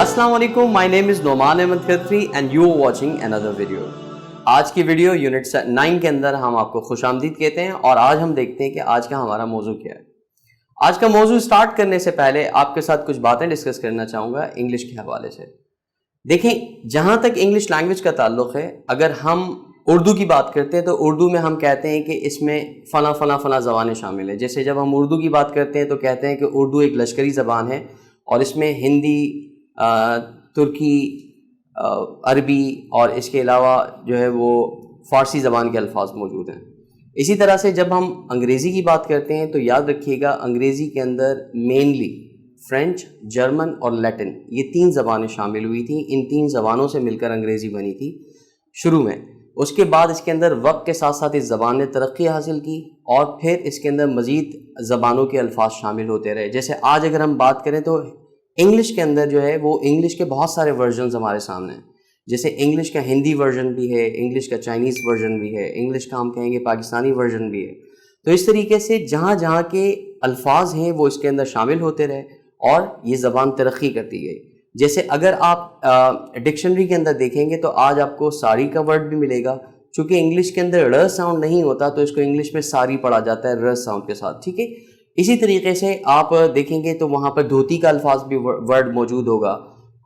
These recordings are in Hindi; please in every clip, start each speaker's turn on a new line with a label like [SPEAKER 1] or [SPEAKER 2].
[SPEAKER 1] अस्सलाम वालेकुम, my name is Noman Ahmed Khatri and you are watching another video. आज की वीडियो यूनिट 9 के अंदर हम आपको खुशामदीद कहते हैं और आज हम देखते हैं कि आज का हमारा मौजू क्या है। आज का मौजू स्टार्ट करने से पहले आपके साथ कुछ बातें डिस्कस करना चाहूँगा इंग्लिश के हवाले से। देखें, जहाँ तक इंग्लिश लैंग्वेज का ताल्लुक़ है, अगर हम उर्दू की बात करते हैं तो उर्दू में हम कहते हैं कि इसमें फ़ला ज़बानें शामिल हैं। जैसे जब हम उर्दू की बात करते हैं तो कहते हैं कि उर्दू एक लश्करी ज़बान है और इसमें हिंदी, तुर्की, अरबी और इसके अलावा जो है वो फ़ारसी ज़बान के अल्फाज मौजूद हैं। इसी तरह से जब हम अंग्रेज़ी की बात करते हैं तो याद रखिएगा अंग्रेज़ी के अंदर मेनली फ़्रेंच, जर्मन और लैटिन, ये 3 ज़बानें शामिल हुई थी। इन 3 ज़बानों से मिलकर अंग्रेज़ी बनी थी शुरू में। उसके बाद इसके अंदर वक्त के साथ साथ इस ज़बान ने तरक्की हासिल की और फिर इसके अंदर मज़ीद ज़बानों के अल्फाज शामिल होते रहे। जैसे आज अगर हम बात करें तो इंग्लिश के अंदर जो है वो इंग्लिश के बहुत सारे वर्जन्स हमारे सामने हैं। जैसे इंग्लिश का हिंदी वर्जन भी है, इंग्लिश का चाइनीज़ वर्जन भी है, इंग्लिश का हम कहेंगे पाकिस्तानी वर्जन भी है। तो इस तरीके से जहाँ जहाँ के अल्फाज हैं वो इसके अंदर शामिल होते रहे और ये ज़बान तरक्की करती गई। जैसे अगर आप डिक्शनरी के अंदर देखेंगे तो आज आपको साड़ी का वर्ड भी मिलेगा। चूँकि इंग्लिश के अंदर र साउंड नहीं होता तो इसको इंग्लिश में साड़ी पढ़ा जाता है र साउंड के साथ, ठीक है। इसी तरीके से आप देखेंगे तो वहाँ पर धोती का अल्फाज भी वर्ड मौजूद होगा।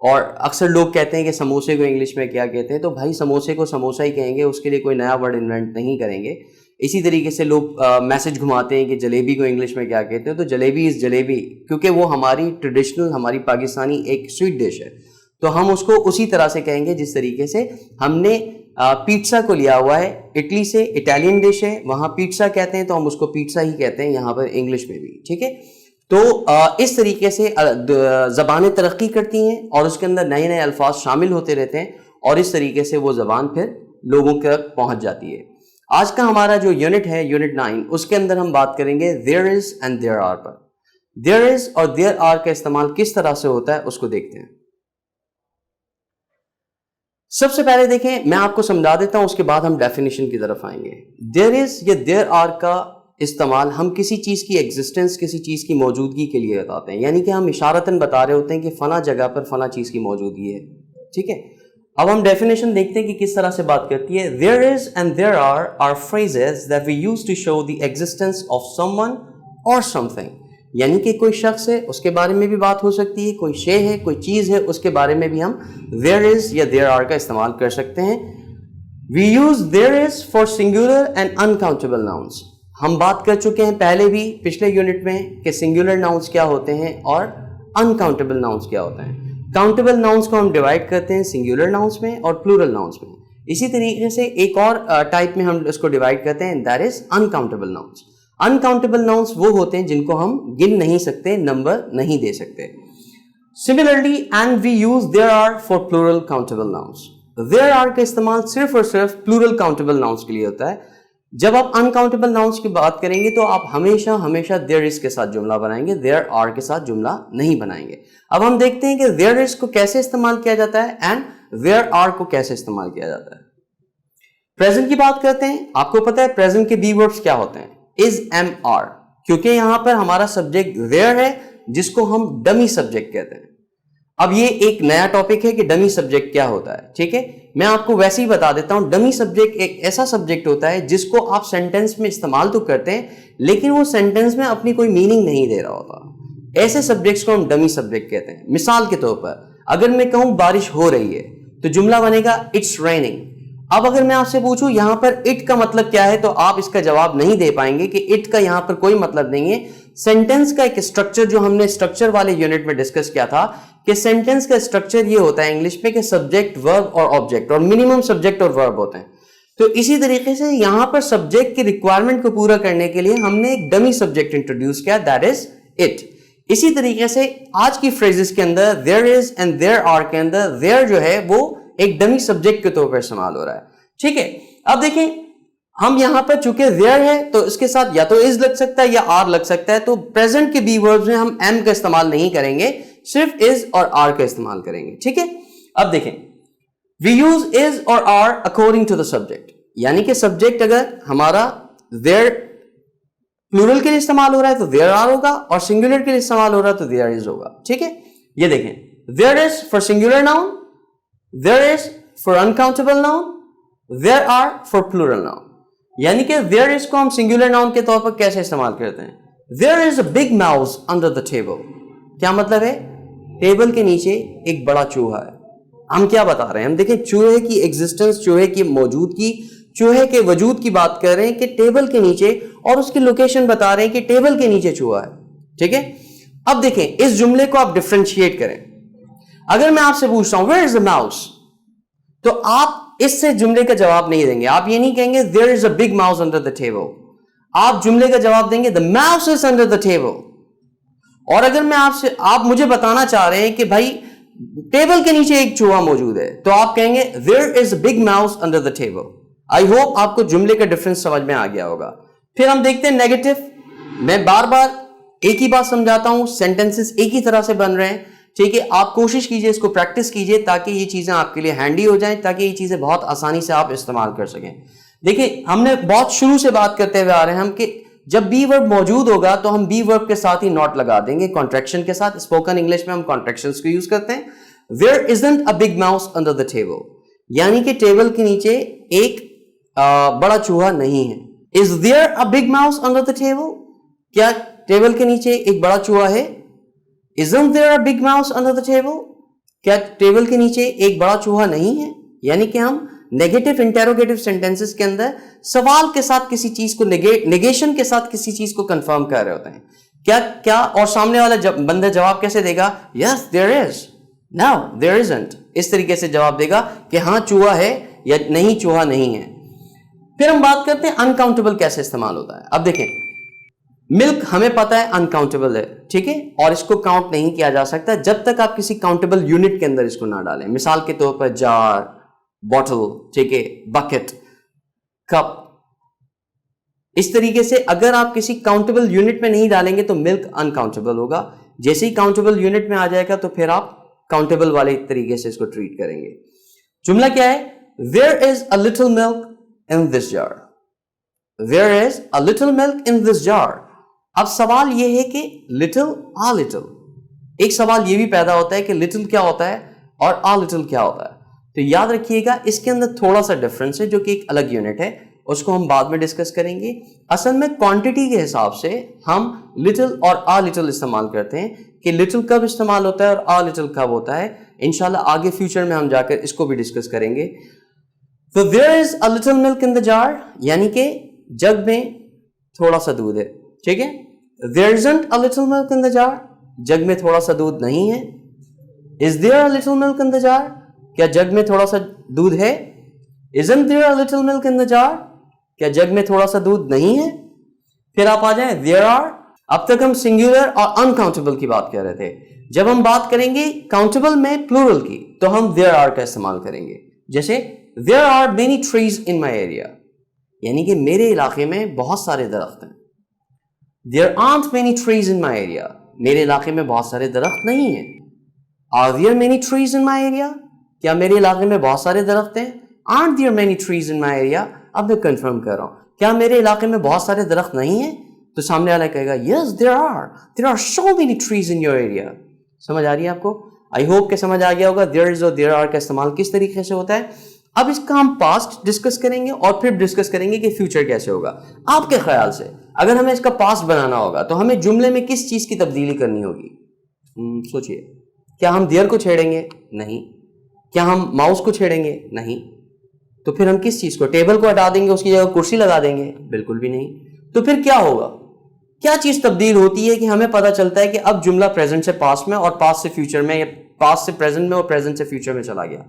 [SPEAKER 1] और अक्सर लोग कहते हैं कि समोसे को इंग्लिश में क्या कहते हैं, तो भाई समोसे को समोसा ही कहेंगे, उसके लिए कोई नया वर्ड इन्वेंट नहीं करेंगे। इसी तरीके से लोग मैसेज घुमाते हैं कि जलेबी को इंग्लिश में क्या कहते हैं, तो जलेबी इज़ जलेबी, क्योंकि वो हमारी ट्रेडिशनल, हमारी पाकिस्तानी एक स्वीट डिश है, तो हम उसको उसी तरह से कहेंगे जिस तरीके से हमने पिज़्ज़ा को लिया हुआ है इटली से। इटालियन डिश है, वहाँ पिज़्ज़ा कहते हैं तो हम उसको पिज़्ज़ा ही कहते हैं यहाँ पर इंग्लिश में भी, ठीक है। तो इस तरीके से ज़बानें तरक्की करती हैं और उसके अंदर नए नए अल्फाज शामिल होते रहते हैं और इस तरीके से वो ज़बान फिर लोगों तक पहुँच जाती है। आज का हमारा जो यूनिट है, यूनिट 9, उसके अंदर हम बात करेंगे there is and there are पर। देयर इज़ और देयर आर का इस्तेमाल किस तरह से होता है उसको देखते हैं। सबसे पहले देखें, मैं आपको समझा देता हूं, उसके बाद हम डेफिनेशन की तरफ आएंगे। देयर इज या देयर आर का इस्तेमाल हम किसी चीज़ की एग्जिस्टेंस, किसी चीज़ की मौजूदगी के लिए बताते हैं, यानी कि हम इशारतन बता रहे होते हैं कि फला जगह पर फला चीज़ की मौजूदगी है, ठीक है। अब हम डेफिनेशन देखते हैं कि किस तरह से बात करती है। There is and there are phrases that we use to show the existence of someone और समथिंग, यानी कि कोई शख्स है उसके बारे में भी बात हो सकती है, कोई शे है, कोई चीज़ है, उसके बारे में भी हम देयर इज़ या देयर आर का इस्तेमाल कर सकते हैं। We use there is for singular and uncountable nouns. हम बात कर चुके हैं पहले भी पिछले यूनिट में कि सिंगुलर नाउन्स क्या होते हैं और अनकाउंटेबल नाउन्स क्या होते हैं। काउंटेबल नाउन्स को हम डिवाइड करते हैं सिंगुलर नाउन्स में और प्लूरल नाउन्स में। इसी तरीके से एक और टाइप में हम इसको डिवाइड करते हैं, that is uncountable nouns. Uncountable nouns वो होते हैं जिनको हम गिन नहीं सकते, नंबर नहीं दे सकते। Similarly and we use there are for plural countable nouns. There are का इस्तेमाल सिर्फ और सिर्फ प्लूरल काउंटेबल नाउन्स के लिए होता है। जब आप अनकाउंटेबल नाउन्स की बात करेंगे तो आप हमेशा हमेशा देयर इज के साथ जुमला बनाएंगे, देयर आर के साथ जुमला नहीं बनाएंगे। अब हम देखते हैं कि देयर इज को कैसे इस्तेमाल किया जाता है एंड देयर आर को कैसे इस्तेमाल किया जाता है। प्रेजेंट की बात करते हैं। आपको पता है प्रेजेंट के बी वर्ब्स क्या होते हैं, इज, एम, आर, क्योंकि यहां पर हमारा सब्जेक्ट देयर है जिसको हम डमी सब्जेक्ट कहते हैं। अब ये एक नया टॉपिक है कि डमी सब्जेक्ट क्या होता है, ठीक है। मैं आपको वैसे ही बता देता हूं, डमी सब्जेक्ट एक ऐसा सब्जेक्ट होता है जिसको आप सेंटेंस में इस्तेमाल तो करते हैं लेकिन वो सेंटेंस में अपनी कोई मीनिंग नहीं दे रहा होता। ऐसे सब्जेक्ट्स को हम डमी सब्जेक्ट कहते हैं। मिसाल के तौर पर अगर मैं कहूं बारिश हो रही है तो जुमला बनेगा इट्स रेनिंग। अब अगर मैं आपसे पूछूं यहां पर इट का मतलब क्या है तो आप इसका जवाब नहीं दे पाएंगे कि इट का यहां पर कोई मतलब नहीं है। सेंटेंस का एक स्ट्रक्चर जो हमने स्ट्रक्चर वाले यूनिट में डिस्कस किया था कि सेंटेंस का स्ट्रक्चर ये होता है इंग्लिश में कि सब्जेक्ट, वर्ब और ऑब्जेक्ट, और मिनिमम सब्जेक्ट और वर्ब होते हैं। तो इसी तरीके से यहां पर सब्जेक्ट की रिक्वायरमेंट को पूरा करने के लिए हमने एक डमी सब्जेक्ट इंट्रोड्यूस किया, दैट इज इट। इसी तरीके से आज की फ्रेजेस के अंदर there is and there are के अंदर देयर जो है वो एक डमी सब्जेक्ट के तौर पर इस्तेमाल हो रहा है, ठीक है। अब देखें, हम यहां पर चूंकि देयर है तो इसके साथ या तो इज लग सकता है या आर लग सकता है, तो प्रेजेंट के बी वर्ब्स में हम एम का इस्तेमाल नहीं करेंगे, सिर्फ इज और आर का इस्तेमाल करेंगे, ठीक है। अब देखें, वी यूज इज और are according to the subject, यानी कि सब्जेक्ट अगर हमारा देयर प्लूरल के लिए इस्तेमाल हो रहा है तो देयर आर होगा और सिंगुलर के लिए इस्तेमाल हो रहा है तो देयर इज होगा, ठीक है। ये देखें, there is for singular noun, there is for uncountable noun, there are for plural noun. यानी कि देयर इज को हम सिंगुलर नाउन के तौर पर कैसे इस्तेमाल करते हैं? There is a big mouse under the table. क्या मतलब है? टेबल के नीचे एक बड़ा चूहा है। हम क्या बता रहे हैं? हम देखें चूहे की एग्जिस्टेंस, चूहे की मौजूदगी, चूहे के वजूद की बात कर रहे हैं कि टेबल के नीचे, और उसकी लोकेशन बता रहे हैं कि टेबल के नीचे चूहा है। ठीक है, अब देखें इस जुमले को आप डिफरेंशिएट करें। अगर मैं आपसे पूछता हूं वेयर इज द माउस, तो आप इससे जुमले का जवाब नहीं देंगे। आप ये नहीं कहेंगे there is a big mouse under the table, आप जुमले का जवाब देंगे the mouse is under the table. और अगर मैं आपसे, आप मुझे बताना चाह रहे हैं कि भाई टेबल के नीचे एक चूहा मौजूद है, तो आप कहेंगे there is a big mouse under the table. I hope आपको जुमले का डिफरेंस समझ में आ गया होगा। फिर हम देखते हैं नेगेटिव। मैं बार बार एक ही बात समझाता हूं, सेंटेंसेस एक ही तरह से बन रहे हैं। ठीक है, आप कोशिश कीजिए, इसको प्रैक्टिस कीजिए ताकि ये चीजें आपके लिए हैंडी हो जाएं, ताकि ये चीजें बहुत आसानी से आप इस्तेमाल कर सकें। देखिए, हमने बहुत शुरू से बात करते हुए आ रहे हैं हम कि जब बी वर्ब मौजूद होगा तो हम बी वर्ब के साथ ही नॉट लगा देंगे कॉन्ट्रैक्शन के साथ। स्पोकन इंग्लिश में हम कॉन्ट्रैक्शंस को यूज करते हैं। There isn't a big mouse under the table, यानी कि टेबल के नीचे एक बड़ा चूहा नहीं है। Is there a big mouse under the table, क्या टेबल के नीचे एक बड़ा चूहा है? Isn't there a big mouse under the table? क्या टेबल के नीचे एक बड़ा चूहा नहीं है? यानी कि हम नेगेटिव इंटेरोगेटिव सेंटेंसेस के अंदर सवाल के साथ किसी चीज को, नेगेशन के साथ किसी चीज को कंफर्म कर रहे होते हैं। क्या और सामने वाला बंदा जवाब कैसे देगा? Yes there is, no there isn't. इस तरीके से जवाब देगा कि हाँ चूहा है या नहीं चूहा नहीं है। फिर हम बात करते हैं अनकाउंटेबल कैसे इस्तेमाल होता है। अब देखें, मिल्क हमें पता है अनकाउंटेबल है, ठीक है, और इसको काउंट नहीं किया जा सकता जब तक आप किसी काउंटेबल यूनिट के अंदर इसको ना डालें। मिसाल के तौर पर जार, बॉटल, ठीक है, बकेट, कप। इस तरीके से अगर आप किसी काउंटेबल यूनिट में नहीं डालेंगे तो मिल्क अनकाउंटेबल होगा। जैसे ही काउंटेबल यूनिट में आ जाएगा तो फिर आप काउंटेबल वाले तरीके से इसको ट्रीट करेंगे। जुमला क्या है? There is a little milk in this jar, there is a little milk in this jar. अब सवाल यह है कि लिटिल आ लिटिल, एक सवाल यह भी पैदा होता है कि लिटिल क्या होता है और आ लिटिल क्या होता है। तो याद रखिएगा इसके अंदर थोड़ा सा डिफरेंस है जो कि एक अलग यूनिट है, उसको हम बाद में डिस्कस करेंगे। असल में क्वांटिटी के हिसाब से हम लिटिल और आ लिटिल इस्तेमाल करते हैं कि लिटिल कब इस्तेमाल होता है और आ लिटिल कब होता है। इंशाल्लाह आगे फ्यूचर में हम जाकर इसको भी डिस्कस करेंगे। तो there is a little milk in the jar, यानी कि जग में थोड़ा सा दूध है, ठीक है। There isn't a little milk in the jar, jug में थोड़ा सा दूध नहीं है। Is there a little milk in the jar, क्या जग में थोड़ा सा दूध है। Isn't there a little milk in the jar, क्या जग में थोड़ा सा दूध नहीं है। फिर आप आ जाएं देयर आर। अब तक हम सिंगुलर और अनकाउंटेबल की बात कर रहे थे। जब हम बात करेंगे काउंटेबल में प्लूरल की तो हम देयर आर का इस्तेमाल करेंगे। जैसे there are many trees in my area, यानी कि मेरे इलाके में बहुत सारे दरख्त हैं। There aren't many trees in my area, मेरे इलाके में बहुत सारे दरख्त नहीं है। Are there many trees in my area, क्या मेरे इलाके में बहुत सारे दरख्त हैं। Aren't there many trees in my area, अब मैं कंफर्म कर रहा हूं, क्या मेरे इलाके में बहुत सारे दरख्त नहीं है। तो सामने वाला कहेगा yes there are so many trees in your area. समझ आ रही है आपको? आई होप के समझ आ गया होगा देयर इज और देयर आर का इस्तेमाल किस तरीके से होता है। अब इसका हम पास्ट डिस्कस करेंगे और फिर डिस्कस करेंगे कि फ्यूचर कैसे होगा। आपके ख्याल से अगर हमें इसका पास्ट बनाना होगा तो हमें जुमले में किस चीज की तब्दीली करनी होगी? सोचिए, क्या हम देयर को छेड़ेंगे? नहीं। क्या हम माउस को छेड़ेंगे? नहीं। तो फिर हम किस चीज को, टेबल को हटा देंगे, उसकी जगह कुर्सी लगा देंगे? बिल्कुल भी नहीं। तो फिर क्या होगा? क्या चीज तब्दील होती है कि हमें पता चलता है कि अब जुमला प्रेजेंट से पास्ट में और पास्ट से फ्यूचर में, या पास्ट से प्रेजेंट में और प्रेजेंट से फ्यूचर में चला गया।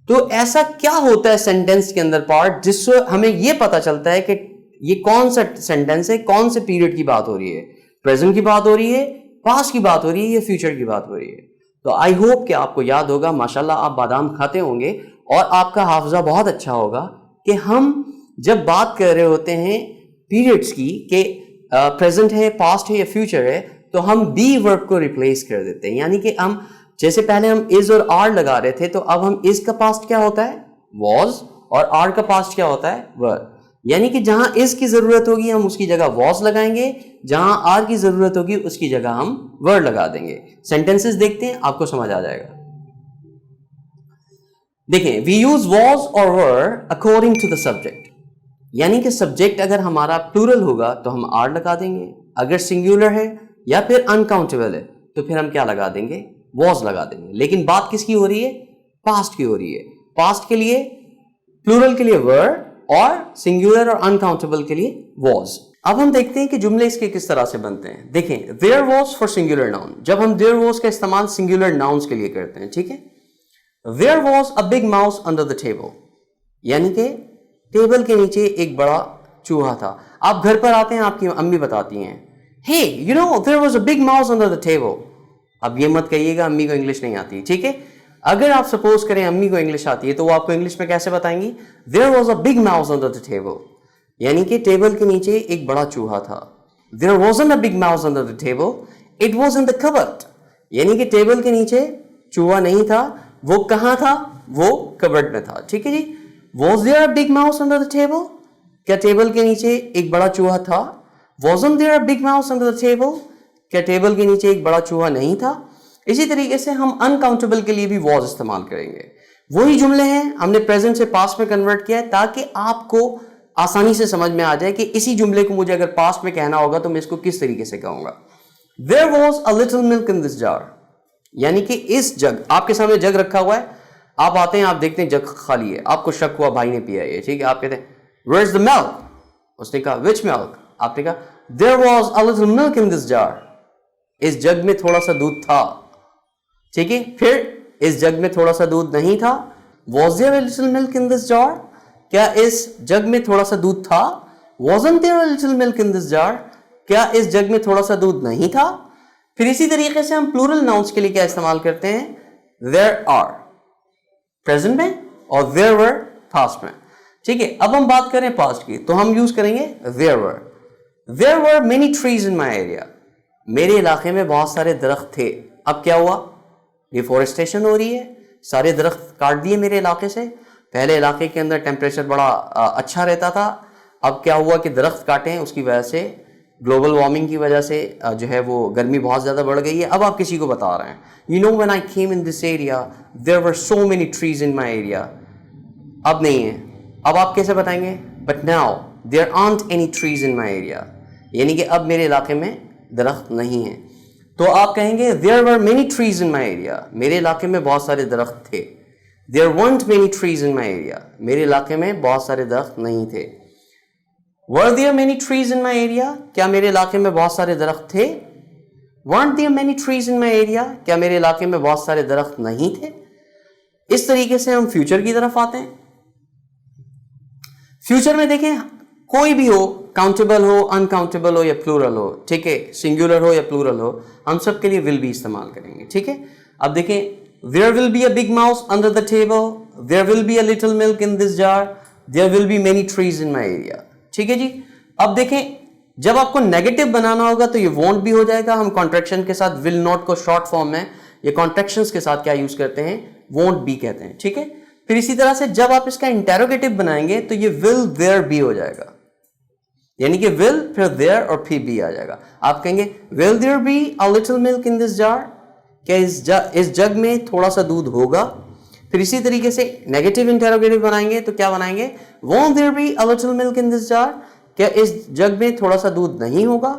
[SPEAKER 1] तो ऐसा क्या होता है सेंटेंस के अंदर पार्ट जिससे हमें यह पता चलता है कि ये कौन सा सेंटेंस है, कौन से पीरियड की बात हो रही है, प्रेजेंट की बात हो रही है, पास्ट की बात हो रही है या फ्यूचर की बात हो रही है। तो आई होप कि आपको याद होगा, माशाल्लाह आप बादाम खाते होंगे और आपका हाफजा बहुत अच्छा होगा कि हम जब बात कर रहे होते हैं पीरियड्स की कि प्रेजेंट है, पास्ट है या फ्यूचर है, तो हम बी वर्ब को रिप्लेस कर देते हैं। यानी कि हम जैसे पहले हम इज और आर लगा रहे थे, तो अब हम इज का पास्ट क्या होता है? वॉज, और आर का पास्ट क्या होता है? वर। यानी कि जहां इज की जरूरत होगी हम उसकी जगह वॉज लगाएंगे, जहां आर की जरूरत होगी उसकी जगह हम वर लगा देंगे। सेंटेंसेस देखते हैं, आपको समझ आ जाएगा। देखें, वी यूज वॉज और वर अकॉर्डिंग टू द सब्जेक्ट, यानी कि सब्जेक्ट अगर हमारा प्लूरल होगा तो हम आर लगा देंगे, अगर सिंगुलर है या फिर अनकाउंटेबल है तो फिर हम क्या लगा देंगे, वॉज लगा देंगे। लेकिन बात किसकी हो रही है, पास्ट की हो रही है। पास्ट के लिए, प्लूरल के लिए वर और सिंगुलर और अनकाउंटेबल के लिए वॉज। अब हम देखते हैं कि जुमले इसके किस तरह से बनते हैं। देखें, there was for singular noun, जब हम देयर वॉज का इस्तेमाल सिंगुलर नाउन्स के लिए करते हैं, ठीक है। There was a big mouse under the table, यानी कि टेबल के नीचे एक बड़ा चूहा था। आप घर पर आते हैं, आपकी अम्मी बताती हैं, hey you know there was a big mouse under the table. अब ये मत कहिएगा अम्मी को इंग्लिश नहीं आती, ठीक है। अगर आप सपोज करें अम्मी को इंग्लिश आती है तो वो आपको इंग्लिश में कैसे बताएंगी, there was a big mouse under the table, यानी कि टेबल के नीचे एक बड़ा चूहा था। There wasn't a big mouse under the table, it was in the cupboard, यानी कि टेबल के नीचे चूहा नहीं था, वो कहाँ था, वो कबर्ड में था, ठीक है जी। Was there a big mouse under the table, क्या टेबल के नीचे एक बड़ा चूहा था। Wasn't there a big mouse under the table, क्या टेबल के नीचे एक बड़ा चूहा नहीं था। इसी तरीके से हम अनकाउंटेबल के लिए भी वॉज इस्तेमाल करेंगे। वही जुमले हैं, हमने प्रेजेंट से पास्ट में कन्वर्ट किया है ताकि आपको आसानी से समझ में आ जाए कि इसी जुमले को मुझे अगर पास्ट में कहना होगा तो मैं इसको किस तरीके से कहूंगा। There was a little milk in this jar, यानी कि इस जग, आपके सामने जग रखा हुआ है, आप आते हैं, आप देखते हैं जग खाली है, आपको शक हुआ भाई ने पिया है, ठीक है। आप कहते हैं वेयर इज द मिल्क, उसने कहा विच मिल्क, आपने कहा there was a little milk in this jar, इस जग में थोड़ा सा दूध था, ठीक है। फिर इस जग में थोड़ा सा दूध नहीं था। Was there a little milk in this jar, क्या इस जग में थोड़ा सा दूध था। Wasn't there a little milk in this jar, क्या इस जग में थोड़ा सा दूध नहीं था। फिर इसी तरीके से हम प्लूरल नाउन्स के लिए क्या इस्तेमाल करते हैं, देयर आर प्रेजेंट में और देयर वर पास्ट में, ठीक है। अब हम बात करें पास्ट की तो हम यूज करेंगे there were. There were many trees in my area, मेरे इलाके में बहुत सारे दरख्त थे। अब क्या हुआ, डिफोरेस्टेशन हो रही है, सारे दरख्त काट दिए मेरे इलाके से। पहले इलाके के अंदर टेम्परेचर बड़ा अच्छा रहता था, अब क्या हुआ कि दरख्त काटे हैं, उसकी वजह से ग्लोबल वार्मिंग की वजह से जो है वो गर्मी बहुत ज़्यादा बढ़ गई है। अब आप किसी को बता रहे हैं, you know when I came in this area there were so many trees in my area, अब नहीं है। अब आप कैसे बताएंगे, but now there aren't any trees in my area, यानी कि अब मेरे इलाके में दरख्त नहीं है। तो आप कहेंगे there were many trees in my area, मेरे इलाके में बहुत सारे दरख्त थे। There weren't many trees in my area, मेरे इलाके में बहुत सारे दरख्त नहीं थे। Were there many trees in my area, क्या मेरे इलाके में बहुत सारे दरख्त थे। Weren't there many trees in my area, क्या मेरे इलाके में बहुत सारे दरख्त नहीं थे। इस तरीके से हम फ्यूचर की तरफ आते हैं। फ्यूचर में देखें, कोई भी हो, काउंटेबल हो, अनकाउंटेबल हो या प्लूरल हो, ठीक है, सिंगुलर हो या प्लूरल हो, हम सब के लिए विल भी इस्तेमाल करेंगे, ठीक है। अब देखें, there will be a big mouse under the table, there will be a little milk in this jar, there will be many trees in my area, ठीक है जी। अब देखें, जब आपको नेगेटिव बनाना होगा तो ये won't भी हो जाएगा। हम कॉन्ट्रैक्शन के साथ will not को शॉर्ट फॉर्म में, ये कॉन्ट्रैक्शंस के साथ क्या यूज करते हैं, won't भी कहते हैं, ठीक है। फिर इसी तरह से जब आप इसका इंटेरोगेटिव बनाएंगे तो ये will there भी हो जाएगा, यानी कि will फिर there और फिर भी आ जाएगा। आप कहेंगे will there be a little milk in this jar, क्या इस जग में थोड़ा सा दूध होगा। फिर इसी तरीके से नेगेटिव इंटेरोगेटिव बनाएंगे तो क्या बनाएंगे, won't there be a little milk in this jar, क्या इस जग में थोड़ा सा दूध नहीं होगा।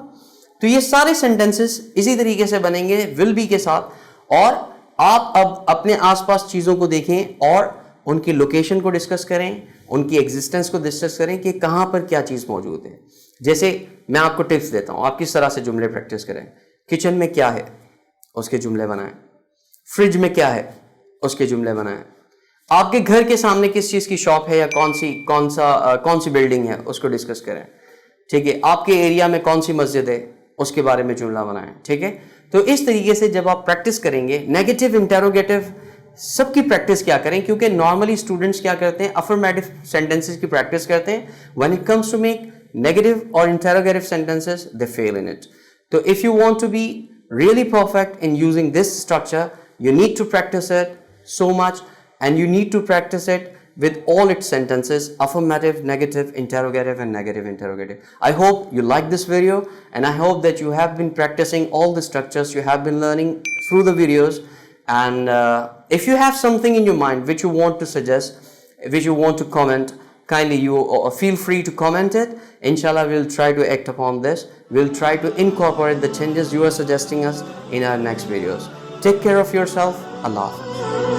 [SPEAKER 1] तो ये सारे सेंटेंसेस इसी तरीके से बनेंगे विल बी के साथ। और आप अब अपने आसपास चीज़ों को देखें और उनकी लोकेशन को डिस्कस करें, उनकी एग्जिस्टेंस को डिस्कस करें कि कहाँ पर क्या चीज़ मौजूद है। जैसे मैं आपको टिप्स देता हूँ, आप किस तरह से जुमले प्रैक्टिस करें। किचन में क्या है, उसके जुमले बनाएं। फ्रिज में क्या है, उसके जुमले बनाएं। आपके घर के सामने किस चीज़ की शॉप है या कौन सी बिल्डिंग है, उसको डिस्कस करें, ठीक है। आपके एरिया में कौन सी मस्जिद है, उसके बारे में जुमला बनाएं, ठीक है। तो इस तरीके से जब आप प्रैक्टिस करेंगे, नेगेटिव इंटेरोगेटिव सबकी प्रैक्टिस क्या करें, क्योंकि नॉर्मली स्टूडेंट्स क्या करते हैं, अफर्मेटिव सेंटेंसेस की प्रैक्टिस करते हैं। When it comes to make negative और interrogative sentences they fail in it. तो if you want to be really perfect in using this structure, you need to practice it so much, and you need to practice it with all its sentences, affirmative, negative, interrogative and negative interrogative. I hope you like this video, and I hope that you have been practicing all the structures you have been learning through the videos, And if you have something in your mind which you want to suggest, which you want to comment, kindly you feel free to comment it. Inshallah, we'll try to act upon this. We'll try to incorporate the changes you are suggesting us in our next videos. Take care of yourself. Allah Hafiz.